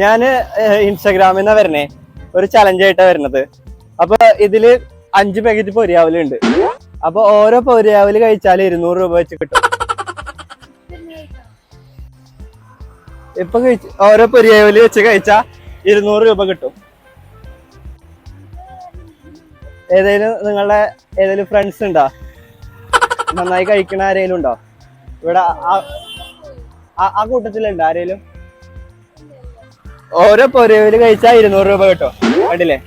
ഞാന് ഇൻസ്റ്റാഗ്രാമിൽ നിന്നാ വരണേ, ഒരു ചലഞ്ച് ആയിട്ടാ വരുന്നത്. അപ്പൊ ഇതില് 5 പാക്കറ്റ് പൊരിയാവലുണ്ട്. അപ്പൊ ഓരോ പൊരിയാവല് കഴിച്ചാല് 200 രൂപ വെച്ച് കിട്ടും. ഇപ്പൊ ഓരോ പൊരിയാവല് വെച്ച് കഴിച്ചാ 200 രൂപ കിട്ടും. ഏതെങ്കിലും ഫ്രണ്ട്സ് ഉണ്ടോ നന്നായി കഴിക്കണ ആരെങ്കിലും ഉണ്ടോ ഇവിടെ? ആ കൂട്ടത്തിലുണ്ടോ ആരെങ്കിലും? ഓരോ പൊരിയാവല് കഴിച്ചാ 200 രൂപ കിട്ടും. കണ്ടില്ലേ?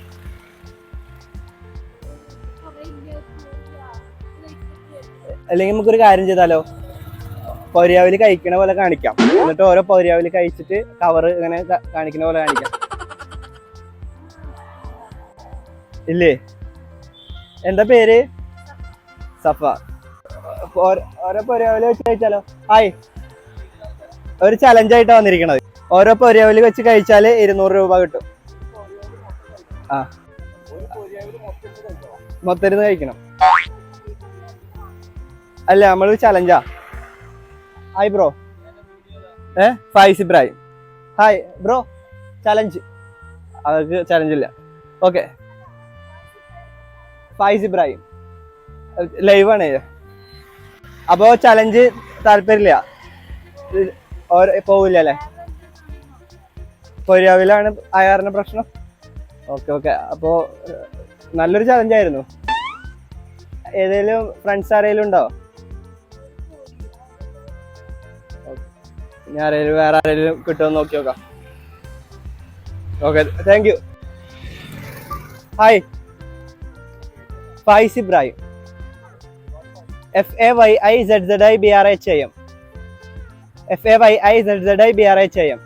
അല്ലെങ്കിൽ നമുക്കൊരു കാര്യം ചെയ്താലോ, പൊരിയാവലി കഴിക്കണ പോലെ കാണിക്കാം. എന്നിട്ട് ഓരോ പൊരിയാവലി കഴിച്ചിട്ട് കവറ് ഇങ്ങനെ കാണിക്കുന്ന പോലെ കാണിക്കാം. ഇല്ലേ? എന്താ പേര്? സഫ. ഓരോ പൊരിയാവലി വെച്ച് കഴിച്ചാലോ? ഹായ്, ഒരു ചലഞ്ച് ആയിട്ടാ വന്നിരിക്കണത്. ഓരോ പൊരിയാവലി വെച്ച് കഴിച്ചാല് 200 രൂപ കിട്ടും. ആ, മൊത്തം കഴിക്കണം. അല്ല, നമ്മളൊരു ചലഞ്ചാ. Hi bro. Faiz Ibrahim. Hi bro, challenge. അവർക്ക് ചലഞ്ച് ഇല്ല. ഓക്കെ, ഫൈസ് ഇബ്രാഹിം ലൈവ് ആണ്. അപ്പോ ചലഞ്ച് താല്പര്യമില്ല, പോവില്ല അല്ലേ? പൊരിയാവിലാണ് അയാറിന്റെ പ്രശ്നം. ഓക്കെ, അപ്പോ നല്ലൊരു ചലഞ്ചായിരുന്നു. ഏതെങ്കിലും ഫ്രണ്ട്സ് ആരെങ്കിലും ഉണ്ടോ? ഞാൻ വേറെ ആരെങ്കിലും കിട്ടുമെന്ന് നോക്കി നോക്കാം. Okay, thank you. Hi, Faiz Ibrahim. FAYIZZIBRHIM. FAYIZZIBRHIM.